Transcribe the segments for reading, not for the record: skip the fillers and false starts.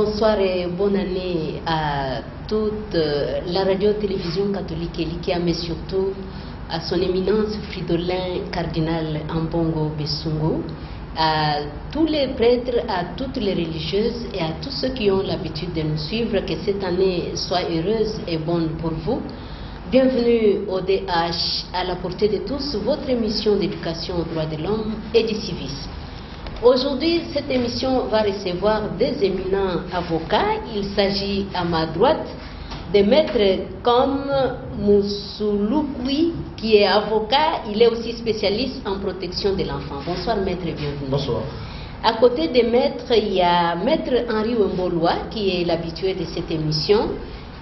Bonsoir et bonne année à toute la radio-télévision catholique Elikia, mais surtout à son éminence Fridolin Cardinal Ambongo Bessungo, à tous les prêtres, à toutes les religieuses et à tous ceux qui ont l'habitude de nous suivre, que cette année soit heureuse et bonne pour vous. Bienvenue au DH, à la portée de tous, votre émission d'éducation aux droits de l'homme et du civisme. Aujourd'hui, cette émission va recevoir des éminents avocats. Il s'agit à ma droite de maîtres comme Moussoulou, qui est avocat. Il est aussi spécialiste en protection de l'enfant. Bonsoir maître et bienvenue. Bonsoir. À côté des maîtres, il y a maître Henri Wemboloa, qui est l'habitué de cette émission.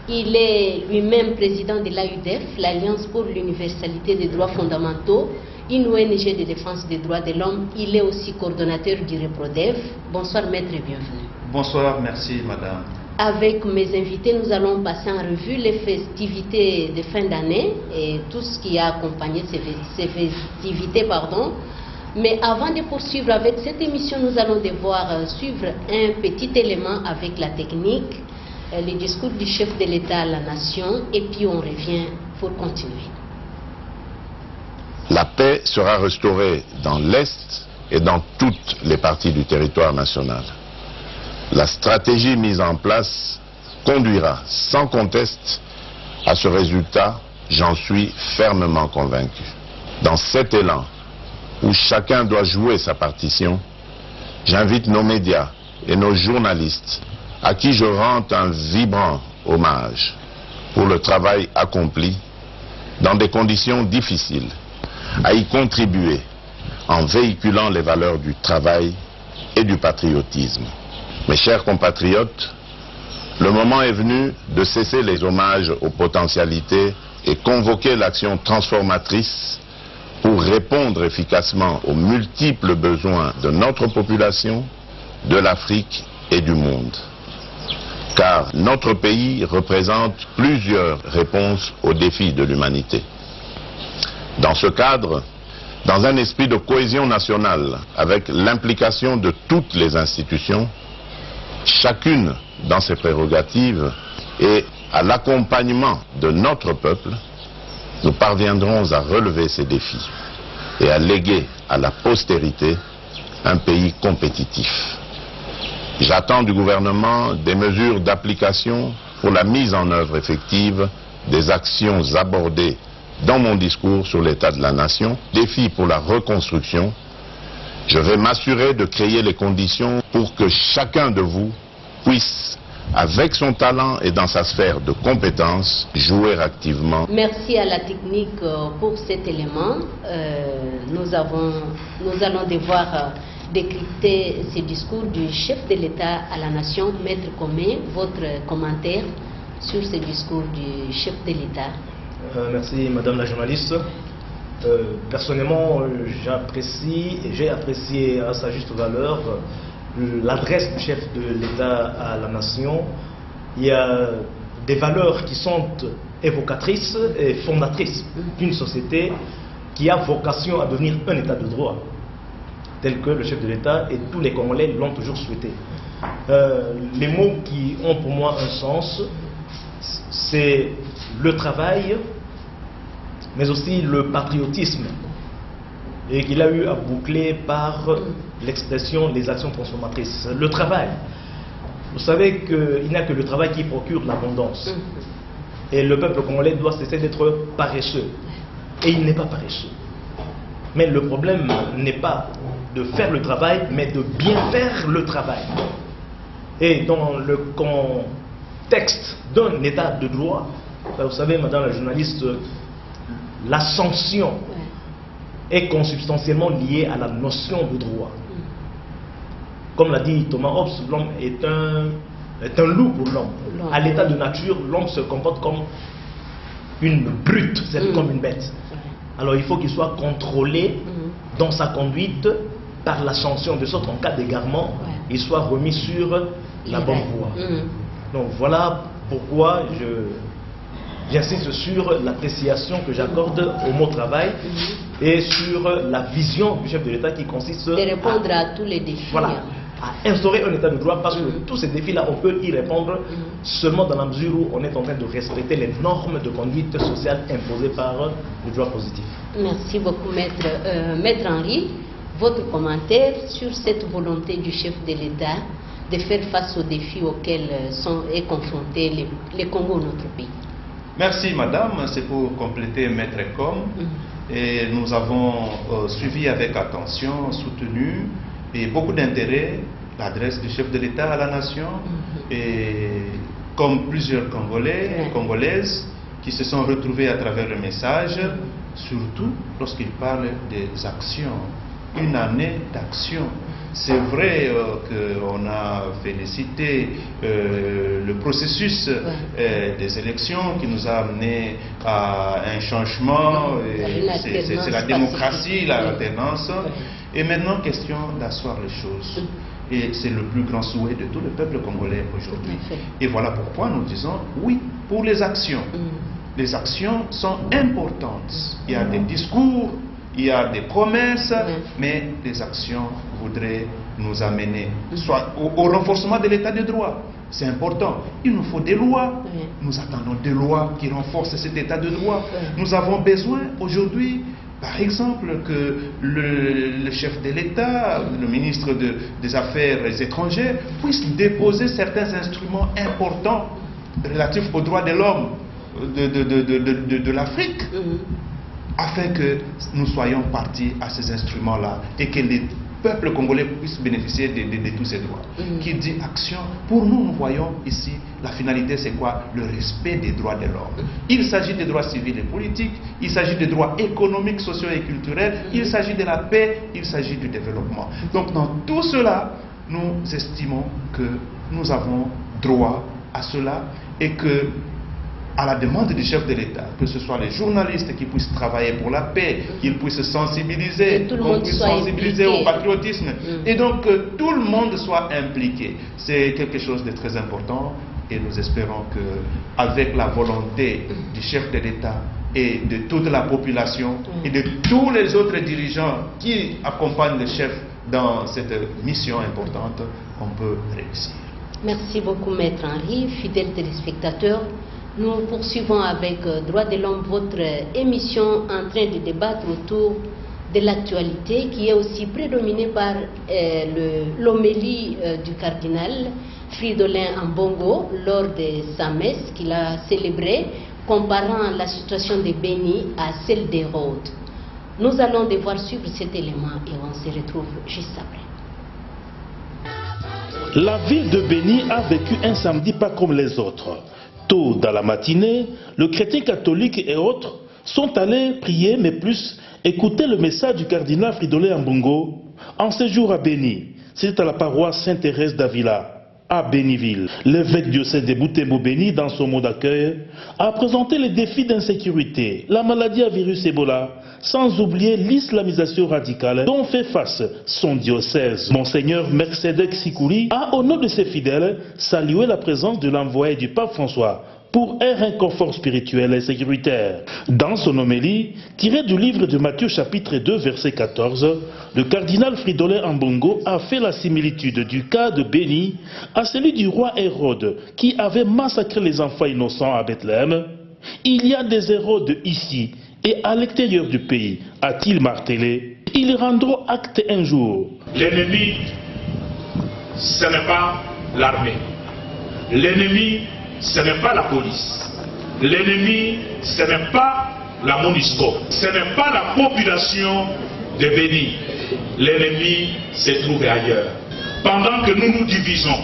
Il est lui-même président de l'AUDEF, l'Alliance pour l'universalité des droits fondamentaux, une ONG de défense des droits de l'homme. Il est aussi coordonnateur du REPRODEF. Bonsoir maître et bienvenue. Bonsoir, merci madame. Avec mes invités, nous allons passer en revue les festivités de fin d'année et tout ce qui a accompagné ces festivités. Mais avant de poursuivre avec cette émission, nous allons devoir suivre un petit élément avec la technique, le discours du chef de l'État à la nation, et puis on revient pour continuer. La paix sera restaurée dans l'Est et dans toutes les parties du territoire national. La stratégie mise en place conduira sans conteste à ce résultat, j'en suis fermement convaincu. Dans cet élan où chacun doit jouer sa partition, j'invite nos médias et nos journalistes, à qui je rends un vibrant hommage pour le travail accompli dans des conditions difficiles, à y contribuer en véhiculant les valeurs du travail et du patriotisme. Mes chers compatriotes, le moment est venu de cesser les hommages aux potentialités et convoquer l'action transformatrice pour répondre efficacement aux multiples besoins de notre population, de l'Afrique et du monde. Car notre pays représente plusieurs réponses aux défis de l'humanité. Dans ce cadre, dans un esprit de cohésion nationale, avec l'implication de toutes les institutions, chacune dans ses prérogatives et à l'accompagnement de notre peuple, nous parviendrons à relever ces défis et à léguer à la postérité un pays compétitif. J'attends du gouvernement des mesures d'application pour la mise en œuvre effective des actions abordées dans mon discours sur l'état de la nation, défi pour la reconstruction. Je vais m'assurer de créer les conditions pour que chacun de vous puisse, avec son talent et dans sa sphère de compétences, jouer activement. Merci à la technique pour cet élément. Nous allons devoir décrypter ce discours du chef de l'État à la nation. Maître Comé, votre commentaire sur ce discours du chef de l'État. Merci madame la journaliste. Personnellement, j'ai apprécié à sa juste valeur l'adresse du chef de l'État à la nation. Il y a des valeurs qui sont évocatrices et fondatrices d'une société qui a vocation à devenir un État de droit, tel que le chef de l'État et tous les Congolais l'ont toujours souhaité. Les mots qui ont pour moi un sens, c'est le travail, mais aussi le patriotisme, et qu'il a eu à boucler par l'expression les actions transformatrices. Le travail, vous savez qu'il n'y a que le travail qui procure l'abondance, et le peuple congolais doit cesser d'être paresseux, et il n'est pas paresseux. Mais le problème n'est pas de faire le travail, mais de bien faire le travail. Et dans le contexte d'un état de droit, vous savez madame la journaliste, la sanction est consubstantiellement liée à la notion de droit. Comme l'a dit Thomas Hobbes, l'homme est un loup pour l'homme. À l'état de nature, l'homme se comporte comme une brute, c'est comme une bête. Alors il faut qu'il soit contrôlé dans sa conduite par la sanction, de sorte qu'en cas d'égarement, il soit remis sur la bonne voie. Donc voilà pourquoi j'insiste sur l'appréciation que j'accorde au mot travail et sur la vision du chef de l'État qui consiste de répondre à tous les défis. Voilà. à instaurer un état de droit, parce que tous ces défis-là, on peut y répondre seulement dans la mesure où on est en train de respecter les normes de conduite sociale imposées par le droit positif. Merci beaucoup, Maître Henri. Votre commentaire sur cette volonté du chef de l'État de faire face aux défis auxquels est confronté les Congo, notre pays. Merci Madame, c'est pour compléter Maître Com. Et nous avons suivi avec attention, soutenu et beaucoup d'intérêt l'adresse du chef de l'État à la nation. Et comme plusieurs Congolais et Congolaises qui se sont retrouvés à travers le message, surtout lorsqu'il parle des actions. Une année d'action. C'est vrai qu'on a félicité le processus des élections qui nous a amené à un changement. C'est la démocratie, l'alternance. Et maintenant, question d'asseoir les choses. Et c'est le plus grand souhait de tout le peuple congolais aujourd'hui. Et voilà pourquoi nous disons oui pour les actions. Les actions sont importantes. Il y a des discours, il y a des promesses, mais les actions voudraient nous amener soit au renforcement de l'état de droit. C'est important. Il nous faut des lois. Nous attendons des lois qui renforcent cet état de droit. Nous avons besoin aujourd'hui, par exemple, que le chef de l'État, le ministre des Affaires étrangères, puisse déposer certains instruments importants relatifs aux droits de l'homme de l'Afrique. Afin que nous soyons partis à ces instruments-là et que les peuples congolais puissent bénéficier de tous ces droits. Qui dit action, pour nous, nous voyons ici, la finalité c'est quoi? Le respect des droits de l'homme. Il s'agit des droits civils et politiques, il s'agit des droits économiques, sociaux et culturels, il s'agit de la paix, il s'agit du développement. Donc dans tout cela, nous estimons que nous avons droit à cela et que à la demande du chef de l'État, que ce soit les journalistes qui puissent travailler pour la paix, qu'ils puissent sensibiliser, qu'on puisse sensibiliser au patriotisme, et donc que tout le monde soit impliqué. C'est quelque chose de très important et nous espérons qu'avec la volonté du chef de l'État et de toute la population et de tous les autres dirigeants qui accompagnent le chef dans cette mission importante, on peut réussir. Merci beaucoup, Maître Henri. Fidèles téléspectateurs, nous poursuivons avec Droits de l'homme, votre émission en train de débattre autour de l'actualité qui est aussi prédominée par l'homélie du cardinal Fridolin Ambongo lors de sa messe qu'il a célébrée, comparant la situation de Béni à celle d'Hérode. Nous allons devoir suivre cet élément et on se retrouve juste après. La ville de Béni a vécu un samedi pas comme les autres. Tôt dans la matinée, le chrétien catholique et autres sont allés prier, mais plus écouter le message du cardinal Fridolin Ambongo en séjour à Béni. C'était à la paroisse Sainte-Thérèse d'Avila, à Béniville. L'évêque diocèse de Butembo Béni, dans son mot d'accueil, a présenté les défis d'insécurité, la maladie à virus Ebola, sans oublier l'islamisation radicale dont fait face son diocèse. Monseigneur Mercedes Sikouli a, au nom de ses fidèles, salué la présence de l'envoyé du pape François pour un réconfort spirituel et sécuritaire. Dans son homélie, tirée du livre de Matthieu chapitre 2 verset 14, le cardinal Fridolin Ambongo a fait la similitude du cas de Béni à celui du roi Hérode qui avait massacré les enfants innocents à Bethléem. Il y a des Hérodes ici et à l'extérieur du pays, a-t-il martelé. Ils rendront acte un jour. L'ennemi, ce n'est pas l'armée. L'ennemi, ce n'est pas la police. L'ennemi, ce n'est pas la MONUSCO. Ce n'est pas la population de Béni. L'ennemi s'est trouvé ailleurs. Pendant que nous nous divisons,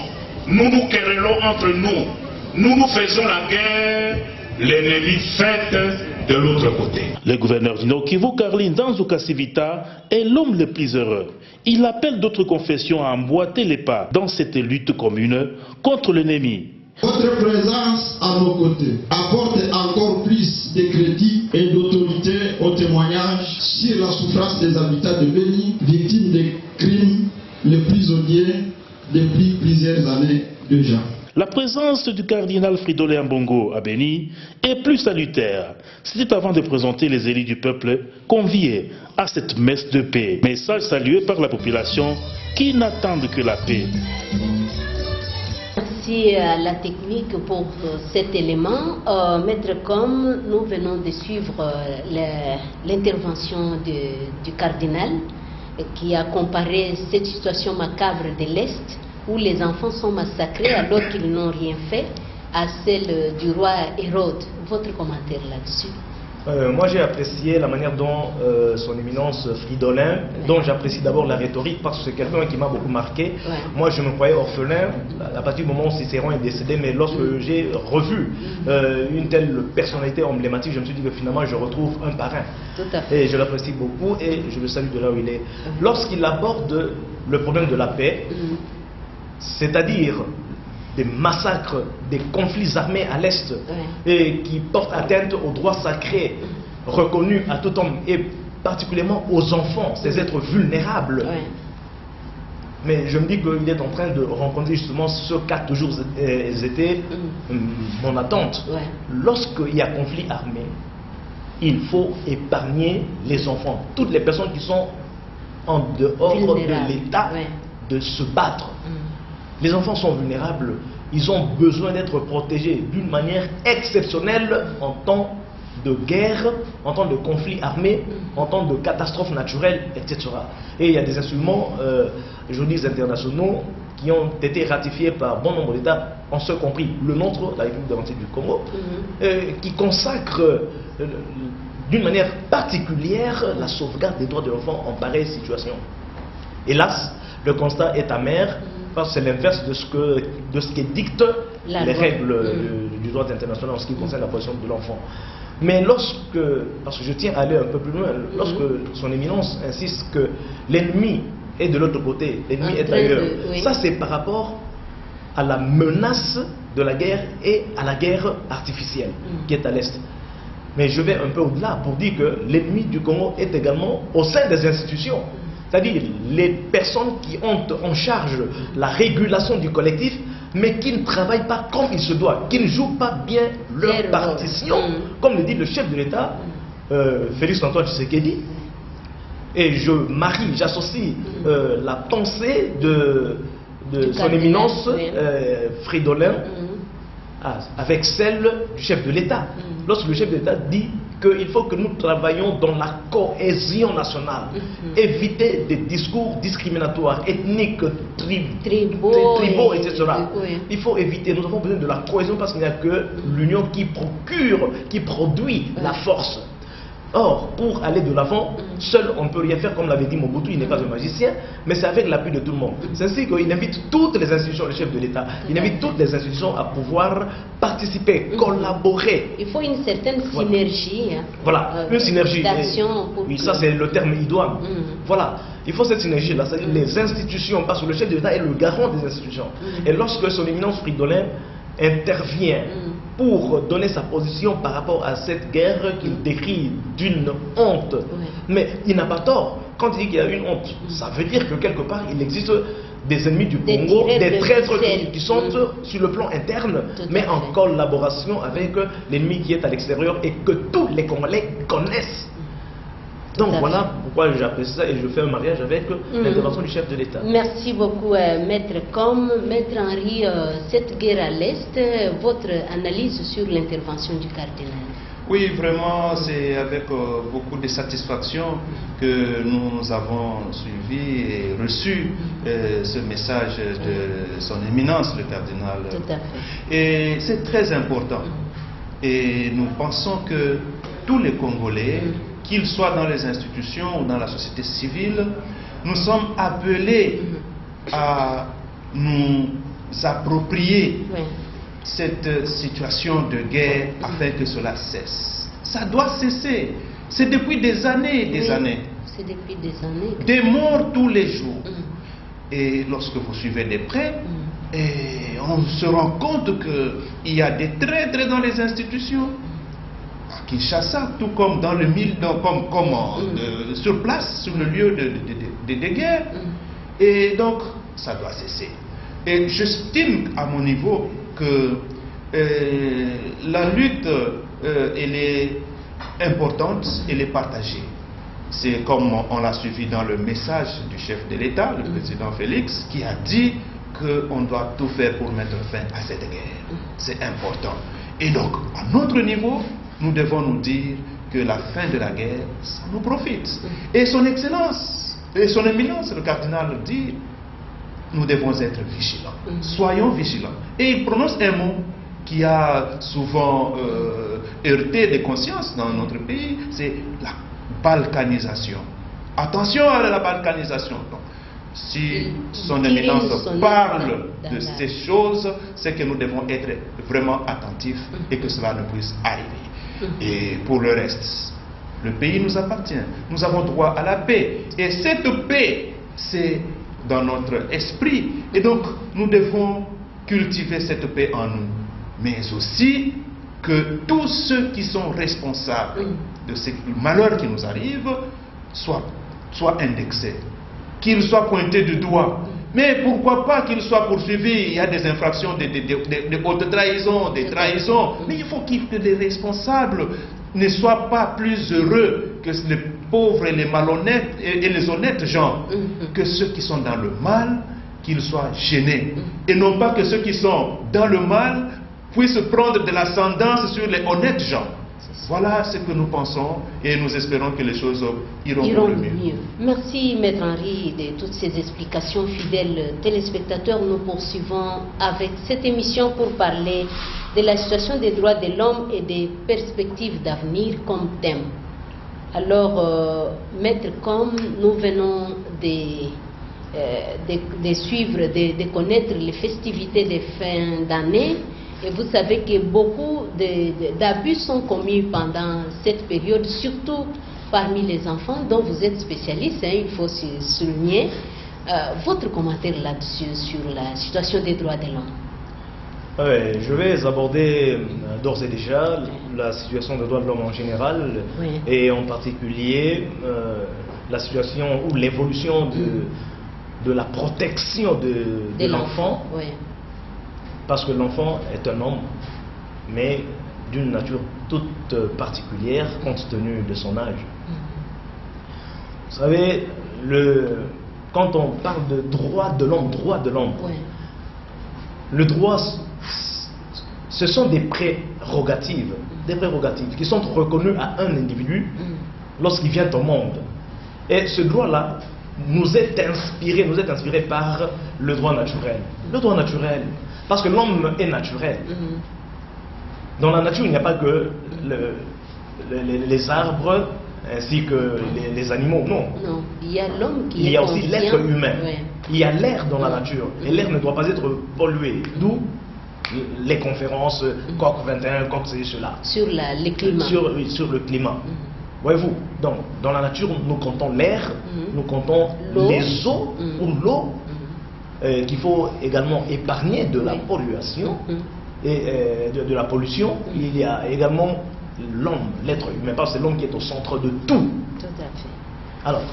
nous nous querellons entre nous, nous nous faisons la guerre, l'ennemi fait de l'autre côté. Le gouverneur du Nord Kivu, Karline Danzuka Sivita, est l'homme le plus heureux. Il appelle d'autres confessions à emboîter les pas dans cette lutte commune contre l'ennemi. Votre présence à nos côtés apporte encore plus de crédit et d'autorité au témoignage sur la souffrance des habitants de Béni, victimes des crimes, les prisonniers depuis plusieurs années déjà. La présence présence du cardinal Fridolin Ambongo à Béni est plus salutaire. C'était avant de présenter les élus du peuple conviés à cette messe de paix. Message salué par la population qui n'attendent que la paix. Merci à la technique pour cet élément. Maître Com, nous venons de suivre l'intervention du cardinal qui a comparé cette situation macabre de l'Est où les enfants sont massacrés alors qu'ils n'ont rien fait à celle du roi Hérode. Votre commentaire là-dessus? Moi j'ai apprécié la manière dont son éminence Fridolin, dont j'apprécie d'abord la rhétorique parce que c'est quelqu'un qui m'a beaucoup marqué. Moi je me croyais orphelin à partir du moment où Cicéron est décédé, mais lorsque j'ai revu une telle personnalité emblématique, je me suis dit que finalement je retrouve un parrain. Tout à fait. Et je l'apprécie beaucoup et je le salue de là où il est. Lorsqu'il aborde le problème de la paix, c'est-à-dire des massacres, des conflits armés à l'Est et qui portent atteinte aux droits sacrés reconnus à tout homme et particulièrement aux enfants, ces êtres vulnérables. Mais je me dis qu'il est en train de rencontrer justement ce qu'a toujours été mon attente. Lorsqu'il y a conflit armé, il faut épargner les enfants, toutes les personnes qui sont en dehors de l'État de se battre. Les enfants sont vulnérables, ils ont besoin d'être protégés d'une manière exceptionnelle en temps de guerre, en temps de conflit armé, en temps de catastrophe naturelle, etc. Et il y a des instruments juridiques internationaux qui ont été ratifiés par bon nombre d'États, en ce compris le nôtre, la République démocratique du Congo, qui consacrent d'une manière particulière la sauvegarde des droits de l'enfant en pareille situation. Hélas, le constat est amer, parce que c'est l'inverse de ce qui dicte les règles du droit international en ce qui concerne la protection de l'enfant. Mais parce que je tiens à aller un peu plus loin, lorsque son éminence insiste que l'ennemi est de l'autre côté, l'ennemi est ailleurs, ça c'est par rapport à la menace de la guerre et à la guerre artificielle qui est à l'Est. Mais je vais un peu au-delà pour dire que l'ennemi du Congo est également au sein des institutions. C'est-à-dire les personnes qui ont en charge la régulation du collectif, mais qui ne travaillent pas comme il se doit, qui ne jouent pas bien leur partition, comme le dit le chef de l'État, Félix Antoine Tshisekedi. Et j'associe la pensée de son éminence Fridolin avec celle du chef de l'État. Lorsque le chef de l'État dit qu'il faut que nous travaillions dans la cohésion nationale, éviter des discours discriminatoires, ethniques, tribaux, etc. Il faut éviter, nous avons besoin de la cohésion parce qu'il n'y a que l'union qui produit la force. Or, pour aller de l'avant, seul on ne peut rien faire, comme l'avait dit Mobutu, il n'est pas un magicien, mais c'est avec l'appui de tout le monde. C'est ainsi qu'il invite toutes les institutions, le chef de l'État, il invite toutes les institutions à pouvoir participer, collaborer. Il faut une certaine synergie. Voilà, une synergie. D'action. Oui, ça c'est le terme idoine. Voilà, il faut cette synergie-là, c'est-à-dire les institutions, parce que le chef de l'État est le garant des institutions. Et lorsque son éminence Fridolin intervient pour donner sa position par rapport à cette guerre qu'il décrit d'une honte. Mais il n'a pas tort. Quand il dit qu'il y a une honte, ça veut dire que quelque part il existe des ennemis du Congo, des traîtres qui sont sur le plan interne, mais en collaboration avec l'ennemi qui est à l'extérieur et que tous les Congolais connaissent. Donc voilà pourquoi j'apprécie ça et je fais un mariage avec l'intervention du chef de l'État. Merci beaucoup Maître Com. Maître Henri, cette guerre à l'Est, votre analyse sur l'intervention du cardinal? Oui, vraiment, c'est avec beaucoup de satisfaction que nous avons suivi et reçu ce message de son éminence, le cardinal. Tout à fait. Et c'est très important. Et nous pensons que tous les Congolais, qu'ils soient dans les institutions ou dans la société civile, nous sommes appelés à nous approprier cette situation de guerre afin que cela cesse. Ça doit cesser. C'est depuis des années et des années. C'est depuis des années. Des morts tous les jours. Et lorsque vous suivez de près, et on se rend compte qu'il y a des traîtres dans les institutions. À Kinshasa, tout comme dans le sur place, sur le lieu de guerre. Et donc, ça doit cesser. Et j'estime à mon niveau que la lutte, elle est importante, elle est partagée. C'est comme on l'a suivi dans le message du chef de l'État, le président Félix, qui a dit qu'on doit tout faire pour mettre fin à cette guerre. C'est important. Et donc, à notre niveau, nous devons nous dire que la fin de la guerre, ça nous profite. Et son Excellence, et son Éminence, le cardinal dit, nous devons être vigilants. Soyons vigilants. Et il prononce un mot qui a souvent heurté les consciences dans notre pays, c'est la balkanisation. Attention à la balkanisation. Donc, si son Éminence parle de ces choses, c'est que nous devons être vraiment attentifs et que cela ne puisse arriver. Et pour le reste, le pays nous appartient. Nous avons droit à la paix. Et cette paix, c'est dans notre esprit. Et donc, nous devons cultiver cette paix en nous. Mais aussi que tous ceux qui sont responsables de ce malheur qui nous arrive soient indexés, qu'ils soient pointés du doigt. Mais pourquoi pas qu'ils soient poursuivis? Il y a des infractions de haute trahison, des trahisons. Mais il faut que les responsables ne soient pas plus heureux que les pauvres et les malhonnêtes et les honnêtes gens, que ceux qui sont dans le mal, qu'ils soient gênés. Et non pas que ceux qui sont dans le mal puissent prendre de l'ascendance sur les honnêtes gens. Voilà ce que nous pensons et nous espérons que les choses iront pour le mieux. Merci Maître Henri de toutes ces explications. Fidèles téléspectateurs, nous poursuivons avec cette émission pour parler de la situation des droits de l'homme et des perspectives d'avenir comme thème. Alors, Maître, comme nous venons de suivre, de connaître les festivités de fin d'année, et vous savez que beaucoup d'abus sont commis pendant cette période, surtout parmi les enfants, dont vous êtes spécialiste, il faut souligner. Votre commentaire là-dessus, sur la situation des droits de l'homme? Je vais aborder d'ores et déjà la situation des droits de l'homme en général, et en particulier la situation ou l'évolution de la protection de l'enfant. Parce que l'enfant est un homme, mais d'une nature toute particulière compte tenu de son âge. Vous savez, quand on parle de droit de l'homme, le droit, ce sont des prérogatives qui sont reconnues à un individu lorsqu'il vient au monde. Et ce droit-là nous est inspiré par le droit naturel. Le droit naturel, parce que l'homme est naturel. Dans la nature, il n'y a pas que les arbres ainsi que les animaux, non. Il y a l'homme qui il y a aussi l'être humain. Il y a l'air dans la nature. Et l'air ne doit pas être pollué. D'où les conférences COP 21, COP cela. Sur le climat. Sur le climat. Voyez-vous, donc, dans la nature, nous comptons l'air, nous comptons les eaux ou l'eau, qu'il faut également épargner de la pollution et de la pollution. Il y a également l'homme, l'être humain, parce que c'est l'homme qui est au centre de tout. Tout à fait. Alors,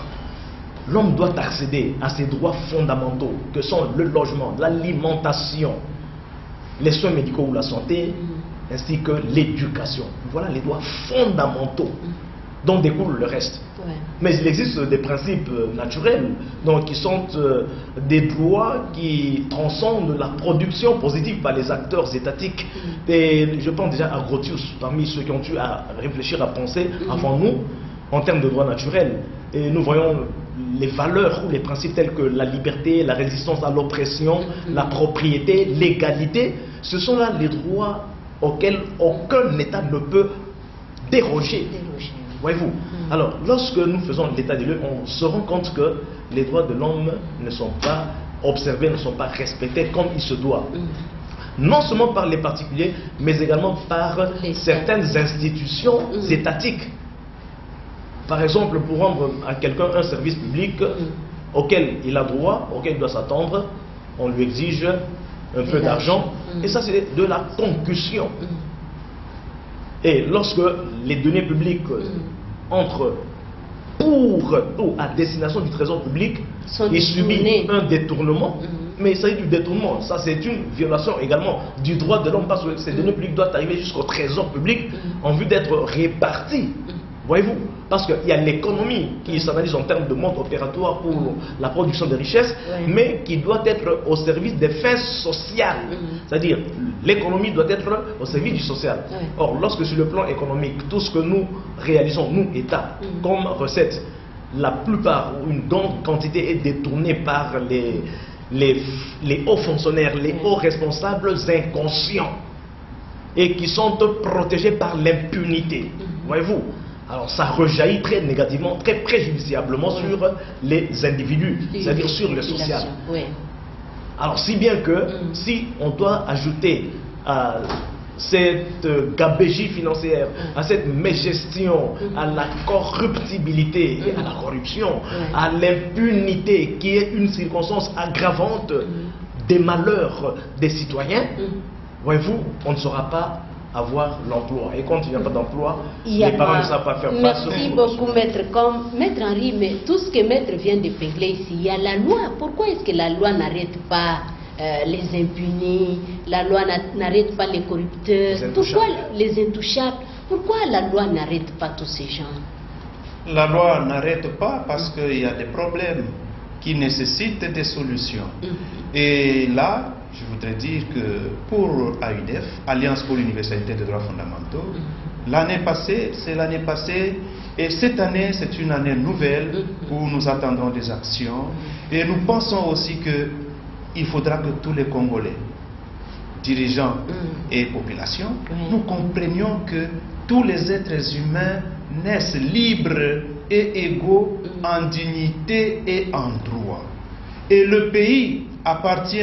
l'homme doit accéder à ses droits fondamentaux, que sont le logement, l'alimentation, les soins médicaux ou la santé, ainsi que l'éducation. Voilà les droits fondamentaux dont découle le reste. Mais il existe des principes naturels, donc qui sont des droits qui transcendent la production positive par les acteurs étatiques. Et je pense déjà à Grotius, parmi ceux qui ont eu à réfléchir, à penser avant nous, en termes de droits naturels. Et nous voyons les valeurs ou les principes tels que la liberté, la résistance à l'oppression, la propriété, l'égalité. Ce sont là les droits auxquels aucun État ne peut déroger. Voyez-vous. Alors, lorsque nous faisons l'état des lieux, on se rend compte que les droits de l'homme ne sont pas observés, ne sont pas respectés comme il se doit. Non seulement par les particuliers, mais également par certaines institutions étatiques. Par exemple, pour rendre à quelqu'un un service public auquel il a droit, auquel il doit s'attendre, on lui exige un peu d'argent. Et ça, c'est de la concussion. Et lorsque les deniers publics entrent ou à destination du trésor public, il subit un détournement. Mais il s'agit du détournement. Ça, c'est une violation également du droit de l'homme parce que ces deniers publics doivent arriver jusqu'au trésor public en vue d'être répartis. Voyez-vous? Parce qu'il y a l'économie qui s'analyse en termes de mode opératoire pour la production de richesses, mais qui doit être au service des fins sociales. C'est-à-dire, l'économie doit être au service du social. Or, lorsque sur le plan économique, tout ce que nous réalisons, nous, État, comme recette, la plupart ou une grande quantité est détournée par les hauts fonctionnaires, les hauts responsables inconscients et qui sont protégés par l'impunité. Voyez-vous? Alors ça rejaillit très négativement, très préjudiciablement sur les individus, c'est-à-dire sur le social. Alors si bien que si on doit ajouter à cette gabégie financière, à cette mégestion, à la corruptibilité et à la corruption, à l'impunité qui est une circonstance aggravante des malheurs des citoyens, voyez-vous, on ne saura pas avoir l'emploi. Et quand il n'y a pas d'emploi, les parents ne savent pas faire face. Merci beaucoup, Maître. Comme Maître Henri, mais tout ce que Maître vient de peigler ici, il y a la loi. Pourquoi est-ce que la loi n'arrête pas les impunis, la loi n'arrête pas les corrupteurs, pourquoi les intouchables? Pourquoi la loi n'arrête pas tous ces gens? La loi n'arrête pas parce qu'il y a des problèmes qui nécessitent des solutions. Et là, je voudrais dire que pour AUDF, Alliance pour l'universalité des droits fondamentaux, l'année passée, c'est l'année passée, et cette année, c'est une année nouvelle où nous attendons des actions. Et nous pensons aussi qu'il faudra que tous les Congolais, dirigeants et populations, nous comprenions que tous les êtres humains naissent libres et égaux en dignité et en droit. Et le pays appartient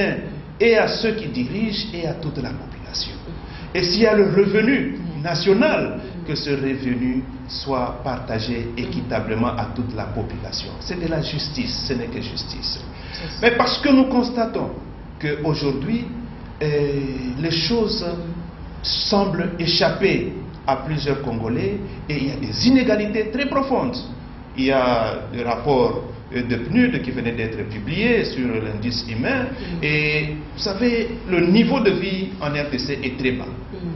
et à ceux qui dirigent et à toute la population. Et s'il y a le revenu national, que ce revenu soit partagé équitablement à toute la population. C'est de la justice, ce n'est que justice. Mais parce que nous constatons qu'aujourd'hui, les choses semblent échapper à plusieurs Congolais et il y a des inégalités très profondes. Il y a des rapports de PNUD qui venaient d'être publiés sur l'indice humain et vous savez, le niveau de vie en RDC est très bas.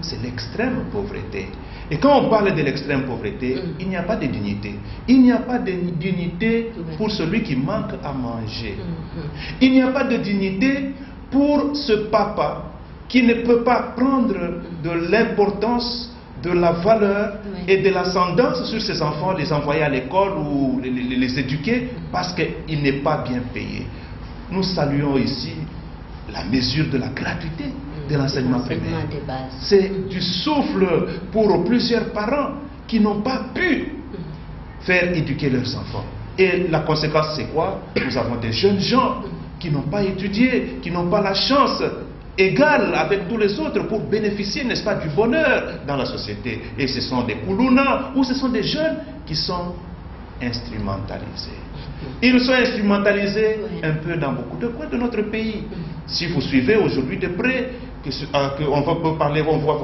C'est l'extrême pauvreté. Et quand on parle de l'extrême pauvreté, il n'y a pas de dignité. Il n'y a pas de dignité pour celui qui manque à manger. Il n'y a pas de dignité pour ce papa qui ne peut pas prendre de l'importance, de la valeur et de l'ascendance sur ses enfants, les envoyer à l'école ou les éduquer parce qu'il n'est pas bien payé. Nous saluons ici la mesure de la gratuité de l'enseignement primaire. C'est du souffle pour plusieurs parents qui n'ont pas pu faire éduquer leurs enfants. Et la conséquence, c'est quoi? Nous avons des jeunes gens qui n'ont pas étudié, qui n'ont pas la chance égale avec tous les autres pour bénéficier, n'est-ce pas, du bonheur dans la société. Et ce sont des Koulouna ou ce sont des jeunes qui sont instrumentalisés. Ils sont instrumentalisés un peu dans beaucoup de coins de notre pays. Si vous suivez aujourd'hui de près, on va vous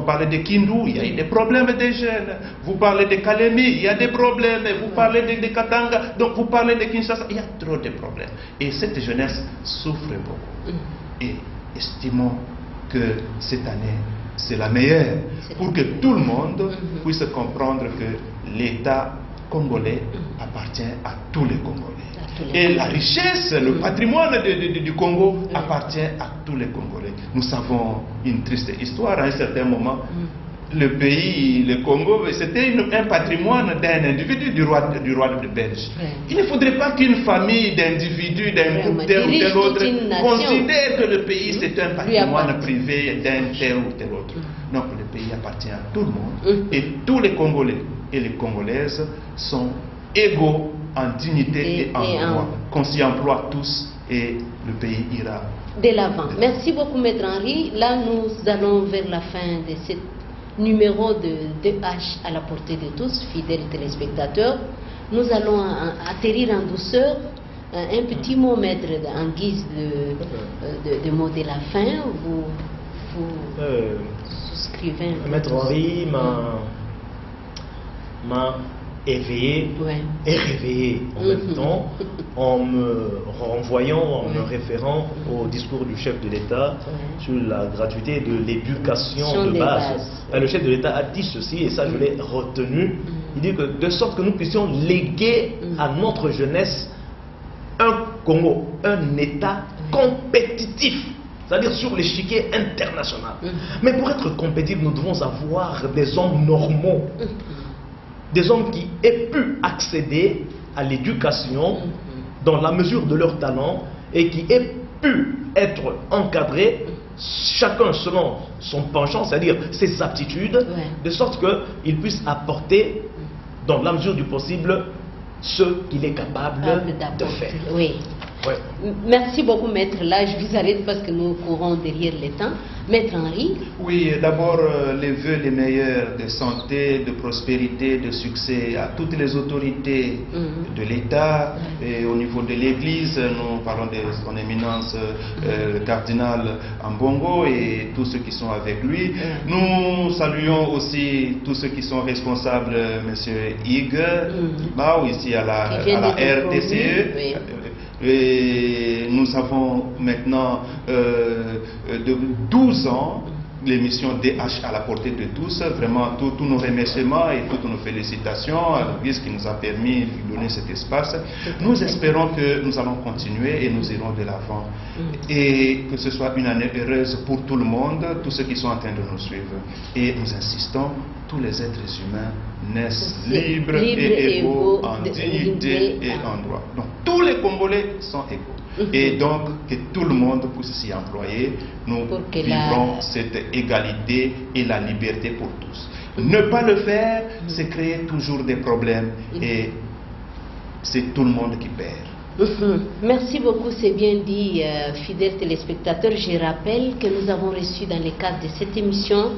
parler de Kindu, il y a eu des problèmes des jeunes. Vous parlez de Kalemi, il y a des problèmes. Vous parlez de Katanga, donc vous parlez de Kinshasa, il y a trop de problèmes. Et cette jeunesse souffre beaucoup. Et estimons que cette année, c'est la meilleure pour que tout le monde puisse comprendre que l'État congolais appartient à tous les Congolais. Et la richesse, le patrimoine du Congo appartient à tous les Congolais. Nous savons une triste histoire. À un certain moment, le pays, le Congo, c'était un patrimoine d'un individu, du roi de Belge. Il ne faudrait pas qu'une famille d'individus, d'un groupe tel ou tel autre, considère que le pays c'est un patrimoine privé d'un tel ou tel autre. Donc le pays appartient à tout le monde. Et tous les Congolais et les Congolaises sont égaux en dignité et en droit. Qu'on s'y emploie tous et le pays ira de l'avant. Merci beaucoup, Maître Henri. Là, nous allons vers la fin de cette numéro de DH à la portée de tous, fidèles téléspectateurs. Nous allons atterrir en douceur. Un petit mot, maître, en guise de mot de la fin. Vous souscrivez. Maître Henri m'a éveillé et réveillé en même temps, en me renvoyant, en me référant au discours du chef de l'État sur la gratuité de l'éducation de base. Le chef de l'État a dit ceci, et ça je l'ai retenu. Il dit que de sorte que nous puissions léguer à notre jeunesse un Congo, un État compétitif, c'est-à-dire sur l'échiquier international. Mais pour être compétitif, nous devons avoir des hommes normaux, des hommes qui aient pu accéder à l'éducation dans la mesure de leur talent et qui aient pu être encadrés, chacun selon son penchant, c'est-à-dire ses aptitudes, de sorte qu'ils puissent apporter, dans la mesure du possible, ce qu'il est capable de faire. Oui. Ouais. Merci beaucoup, Maître. Là, je vous arrête parce que nous courons derrière le temps. Maître Henri. Oui, d'abord, les vœux les meilleurs de santé, de prospérité, de succès à toutes les autorités de l'État et au niveau de l'Église. Nous parlons de son éminence, le cardinal Ambongo et tous ceux qui sont avec lui. Nous saluons aussi tous ceux qui sont responsables, M. Hugues, ici à la RDCE. Et nous avons maintenant de 12 ans l'émission DH à la portée de tous. Vraiment, tous nos remerciements et toutes nos félicitations à l'Église qui nous a permis de donner cet espace. Nous espérons que nous allons continuer et nous irons de l'avant. Et que ce soit une année heureuse pour tout le monde, tous ceux qui sont en train de nous suivre. Et nous insistons, tous les êtres humains naissent libres et égaux en dignité et en droit. Donc tous les Congolais sont égaux. Et donc que tout le monde puisse s'y employer. Nous vivrons cette égalité et la liberté pour tous. Ne pas le faire, c'est créer toujours des problèmes et c'est tout le monde qui perd. Merci beaucoup, c'est bien dit, fidèles téléspectateurs. Je rappelle que nous avons reçu dans le cadre de cette émission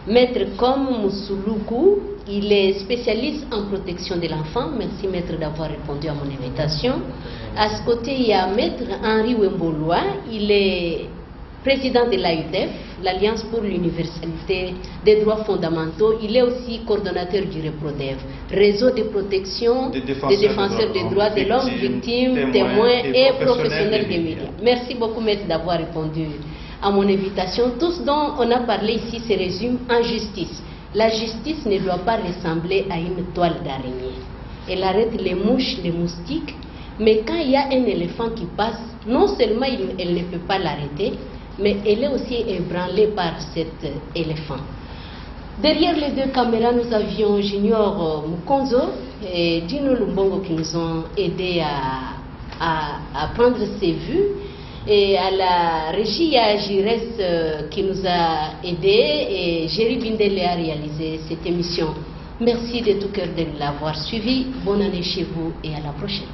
Maître Com Moussoulou. Il est spécialiste en protection de l'enfant. Merci, Maître, d'avoir répondu à mon invitation. À ce côté, il y a Maître Henri Wemboloa. Il est président de l'AUDEF, l'Alliance pour l'universalité des droits fondamentaux. Il est aussi coordonnateur du REPRODEV, réseau de protection des défenseurs des droits de l'homme, victimes, témoins et professionnels des médias. Merci beaucoup, Maître, d'avoir répondu à mon invitation. Tout ce dont on a parlé ici se résume en justice. La justice ne doit pas ressembler à une toile d'araignée. Elle arrête les mouches, les moustiques, mais quand il y a un éléphant qui passe, non seulement elle ne peut pas l'arrêter, mais elle est aussi ébranlée par cet éléphant. Derrière les deux caméras, nous avions Junior Mukonzo et Dino Lumbongo qui nous ont aidés à prendre ses vues. Et à la régie, il y a Jires qui nous a aidés et Jerry Bindele a réalisé cette émission. Merci de tout cœur de l'avoir suivi. Bonne année chez vous et à la prochaine.